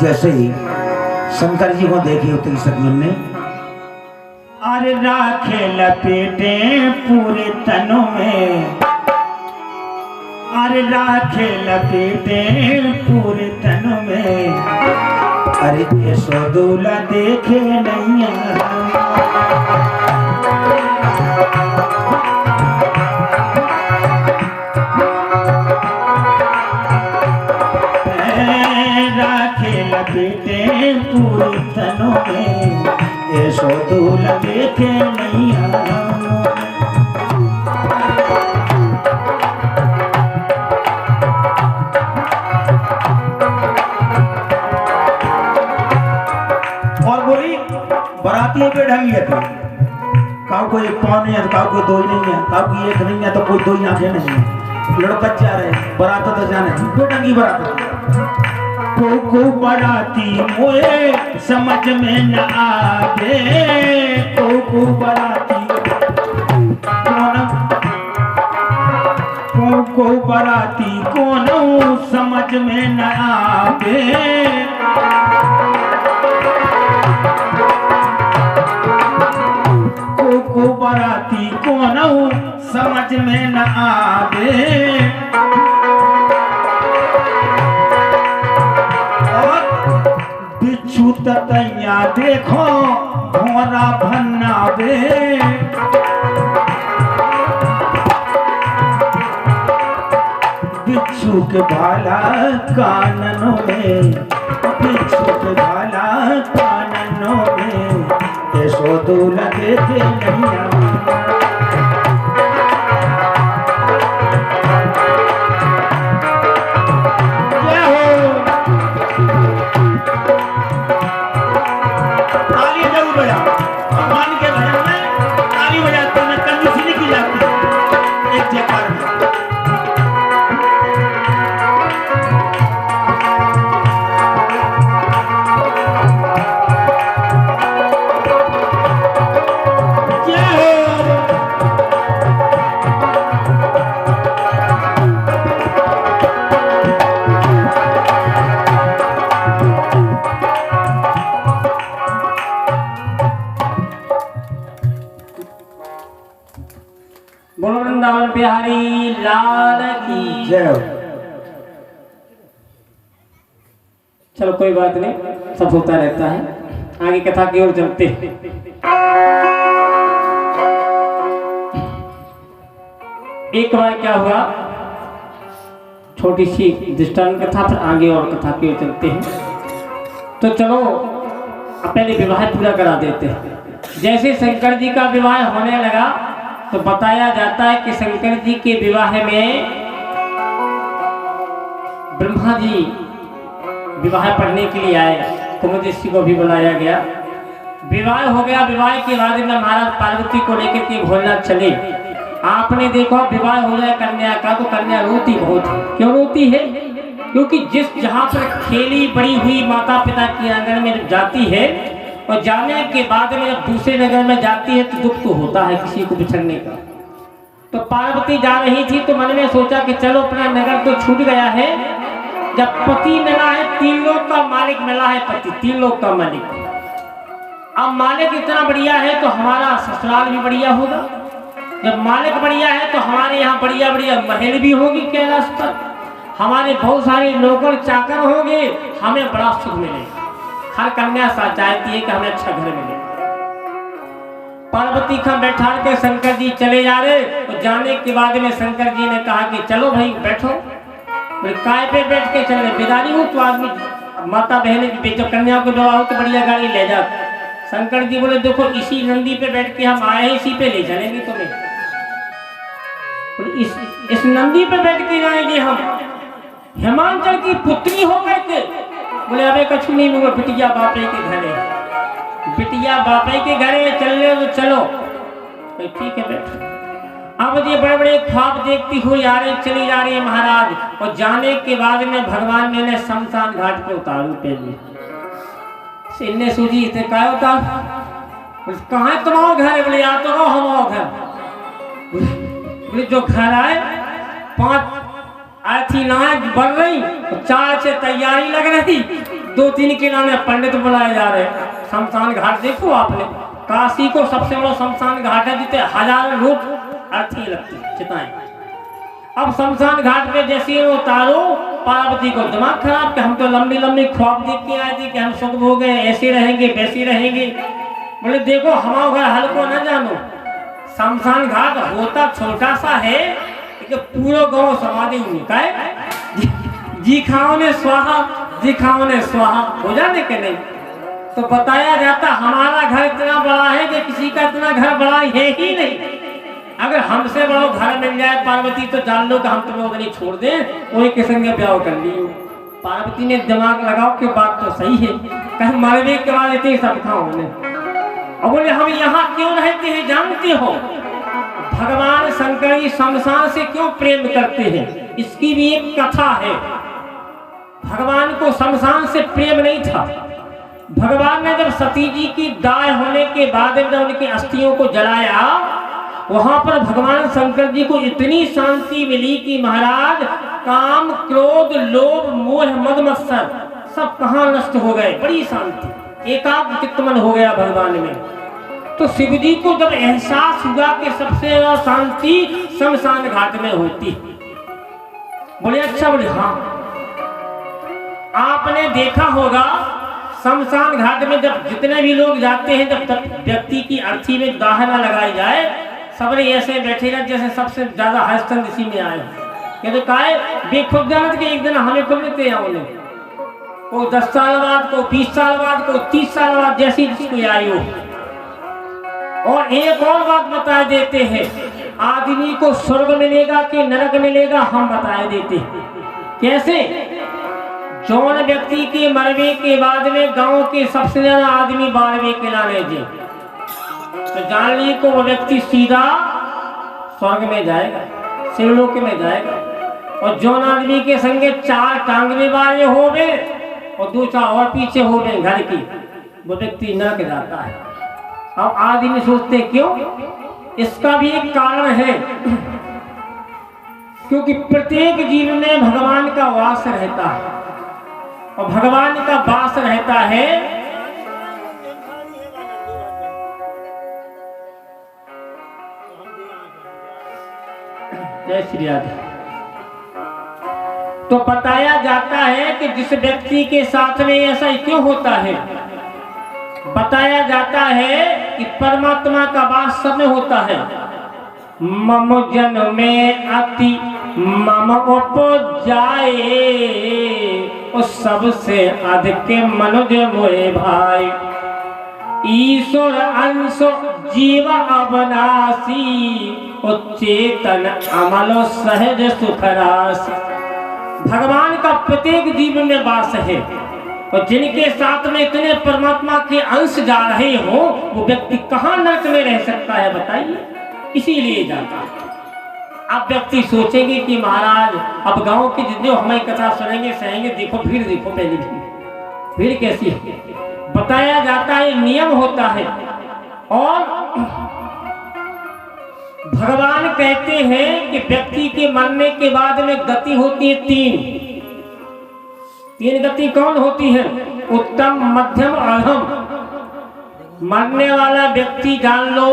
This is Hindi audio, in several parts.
जैसे ही शंकर जी को देखी उतरी सतगुरु ने, अरे राखे लपेटे पूरे तनों में, अरे राखे लपेटे पूरे तनों में, अरे ऐसो दूल्हा देखे नहीं राखे लपेटे पूरे तनों में, ऐसो दूल्हा देखे नहीं बरातियों पे ढंग थी। काउ को एक पाँव नहीं है, काउ को दो ही नहीं है, काउ की एक नहीं है तो कोई दो ही आंखें नहीं है। लड़का जा रहे बरात तो जाने बेढंगी बरात। को बराती मोए समझ में न आवे, को बराती को बराती कौन समझ में न आवे। को बराती कौन समझ में न आवे। और बिच्छू ततैया देखो भोरा भन्नावे। बिच्छू के भाला काननों में, बिच्छू के भाला काननों में, ऐसो दूल्हा देखे नहीं। ताली जरूर बजा, भगवान के भजन में ताली बजाते हैं, कंजूसी नहीं की जाती एक जयकार में। बोलो वृंदावन बिहारी लाल की जय हो। चलो कोई बात नहीं, सब होता रहता है। आगे कथा की ओर चलते हैं। एक बार क्या हुआ, छोटी सी दृष्टांत कथा, फिर आगे और कथा की ओर चलते हैं। तो चलो पहले विवाह पूरा करा देते हैं। जैसे शंकर जी का विवाह होने लगा तो बताया जाता है कि शंकर जी के विवाह में ब्रह्मा जी विवाह पढ़ने के लिए आए, कुमुद ऋषि को भी बुलाया गया। विवाह हो गया। विवाह के बाद में महाराज पार्वती को लेकर के भोलेनाथ चले। आपने देखो विवाह हो जाए कन्या का तो कन्या रोती बहुत है। क्यों रोती है? क्योंकि जहाँ पर खेली बड़ी हुई माता पिता के आंगन में जाती है और जाने के बाद में जब दूसरे नगर में जाती है तो दुख तो होता है किसी को बिछड़ने का। तो पार्वती जा रही थी तो मन में सोचा कि चलो अपना नगर तो छूट गया है, जब पति मिला है, तीन लोक का मालिक मिला है, पति तीन लोक का मालिक। अब मालिक इतना बढ़िया है तो हमारा ससुराल भी बढ़िया होगा। जब मालिक बढ़िया है तो हमारे यहाँ बढ़िया बढ़िया महल भी होगी कैलाश पर, हमारे बहुत सारे नौकर चाकर होंगे, हमें बड़ा सुख मिलेगा। हर कन्या चाहती है कि हमें अच्छा घर मिले। पार्वती का बैठा के शंकर जी चले जा रहे। तो जाने के बाद में शंकर जी ने कहा कि चलो भाई बैठो। काय पे बैठ के चल रहे, बेदारी हो तो आदमी माता बहने जब कन्या को विवाह हो तो बढ़िया गाड़ी ले जा। शंकर जी बोले देखो इसी नंदी पे बैठ के हम आए हैं, इसी पे ले चलेंगे तुम्हें। इस नंदी पे बैठ के जाएंगे हम। हिमांचल की पुत्री हो करके बोले अबे कछु नहीं लूंगा, बिटिया बापे के घरे, बिटिया बापे के घरे चल रहे तो चलो। ठीक है बैठ। अब ये बड़े बड़े ख्वाब देखती हुई चली जा रही है महाराज। और जाने के बाद में भगवान ने शमशान घाट पे उतारू पहले इन्हें सूझी थे क्या उतार। कहाँ तुम्हारा घर है? बोले या तो रहो हमारा घर। बोले जो घर आए 5 आथी नाक बढ़ रही, 4 से तैयारी लग रही, 2-3 किलाने पंडित बुलाए जा रहे हैं। शमशान घाट देखो आपने, काशी को सबसे बड़ा शमशान घाट है, जितने हजारों लोग अर्थी लगती चिताएं। अब शमशान घाट पे जैसे उतारो, पार्वती को दिमाग खराब कि हम तो लंबी लंबी ख्वाब देख के आए थे कि हम सुख भोगे, ऐसे रहेंगे वैसे रहेंगे। बोले देखो हमारा घर हल्को न जानो, शमशान घाट होता छोटा सा है कि पूरा गांव समाधि का जी खाओ ने स्वाहा, जी खाओ ने स्वाहा हो जाने के नहीं। तो बताया जाता हमारा घर इतना बड़ा है कि किसी का इतना घर बड़ा है ही नहीं। अगर हमसे बड़ा घर मिल जाए पार्वती तो जान लो कि हम तुम्हें उधर छोड़ दें, वही किस्म के ब्याह कर लियो। पार्वती ने दिमाग लगाओ कि बात तो सही है, कहीं मरने के बाद इतने सब खाओ ने। और बोले हम यहाँ क्यों रहते हैं जानते हो? भगवान शंकर शमशान से क्यों प्रेम करते हैं, इसकी भी एक कथा है। भगवान को शमशान से प्रेम नहीं था। भगवान ने जब सती जी की दाह होने के बाद जब उनकी अस्थियों को जलाया, वहां पर भगवान शंकर जी को इतनी शांति मिली कि महाराज काम क्रोध लोभ मोह मद मत्सर सब कहां नष्ट हो गए, बड़ी शांति, एकाग्र चित्तमन हो गया भगवान में। तो शिव जी को जब एहसास हुआ कि सबसे ज्यादा शांति शमशान घाट में होती। बोले अच्छा, बोले हाँ। आपने देखा होगा शमशान घाट में जब जितने भी लोग जाते हैं, जब तक व्यक्ति की अर्थी में दाह न लगाई जाए, सबने ऐसे बैठेगा जैसे सबसे ज्यादा हस्तन इसी में आए। कहते काहे बेखुद जानत के एक दिन हमें खुद लेते हैं उन्हें, कोई 10 साल बाद, कोई 20 साल बाद, कोई 30 साल बाद, जैसी जिसको आई हो। और एक और बात बता देते हैं, आदमी को स्वर्ग मिलेगा कि नरक मिलेगा हम बता देते हैं। कैसे? जौन व्यक्ति के मरने के बाद में गांव के सबसे ज्यादा आदमी 12वें किलाने जे, तो जान ली को वो व्यक्ति सीधा स्वर्ग में जाएगा, शिवलोक में जाएगा। और जौन आदमी के संगे 4 टांगने वाले हो गए और 2-4 और पीछे हो गए घर की, वो व्यक्ति नरक जाता है। अब आदमी सोचते क्यों? इसका भी एक कारण है, क्योंकि प्रत्येक जीव में भगवान का वास रहता है, और भगवान का वास रहता है। जय श्री राधे। तो बताया जाता है कि जिस व्यक्ति के साथ में ऐसा क्यों होता है, बताया जाता है कि परमात्मा का वास सब में होता है। मम जन में अति मम उपजाए, उस सबसे अधिक मनुज मोए भाई। ईश्वर अंश जीव अवनाशी, चेतन अमल सहज सुख राशि। भगवान का प्रत्येक जीव में वास है, और जिनके साथ में इतने परमात्मा के अंश जा रहे हो, वो व्यक्ति कहाँ नरक में रह सकता है बताइए? इसीलिए जाता है। अब व्यक्ति सोचेंगे कि महाराज अब गांव के जितने हमारी कथा सुनेंगे सहेंगे, देखो भीड़, देखो पहले भीड़ कैसी है। बताया जाता है नियम होता है, और भगवान कहते हैं कि व्यक्ति के मरने के बाद में गति होती है 3 गति। कौन होती है? उत्तम, मध्यम, अधम। मरने वाला व्यक्ति जान लो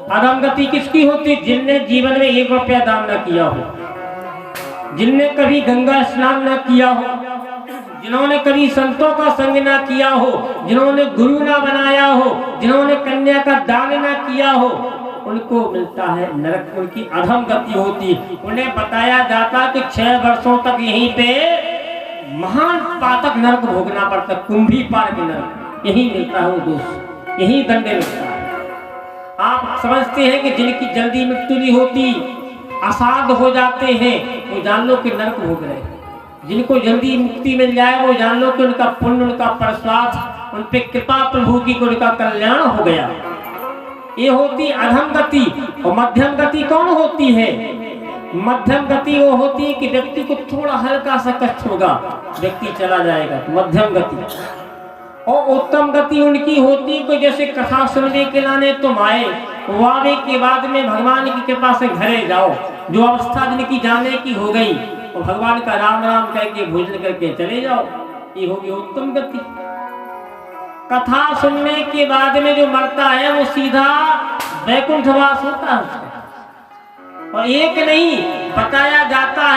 अधम गति किसकी होती? जिनने जीवन में 1 रुपया दान न किया हो, जिनने कभी गंगा स्नान न किया हो, जिन्होंने कभी संतों का संग न किया हो, जिन्होंने गुरु न बनाया हो, जिन्होंने कन्या का दान न किया हो, उनको मिलता है नरक, उनकी अधम गति होती। उन्हें बताया जाता कि 6 वर्षों तक यहीं पे महान पातक नरक भोगना पड़ता, कुंभी पार के नरक, यही मिलता है वो दोष, यही दंड मिलता है। आप समझते हैं कि जिनकी जल्दी मृत्यु नहीं होती, असाध हो जाते हैं, वो जान लो कि नरक भोग रहे हैं। जिनको जल्दी मुक्ति मिल जाए वो जान लो कि उनका पुण्य, उनका प्रसाद, उन पे कृपा प्रभु की, उनका कल्याण हो गया। ये होती अधम गति। और मध्यम गति कौन होती है? मध्यम गति वो होती है कि व्यक्ति को थोड़ा हल्का सा कष्ट होगा, व्यक्ति चला जाएगा, मध्यम गति। और उत्तम गति उनकी होती है कि जैसे कथा सुनने के लाने तुम आए, वावे के बाद में भगवान की कृपा से घरे जाओ, जो अवस्था जिनकी जाने की हो गई, और भगवान का राम राम कह के भोजन करके चले जाओ। ये होगी उत्तम गति। कथा सुनने के बाद में जो मरता है वो सीधा वैकुंठवास होता है उसका। और एक नहीं बताया जाता है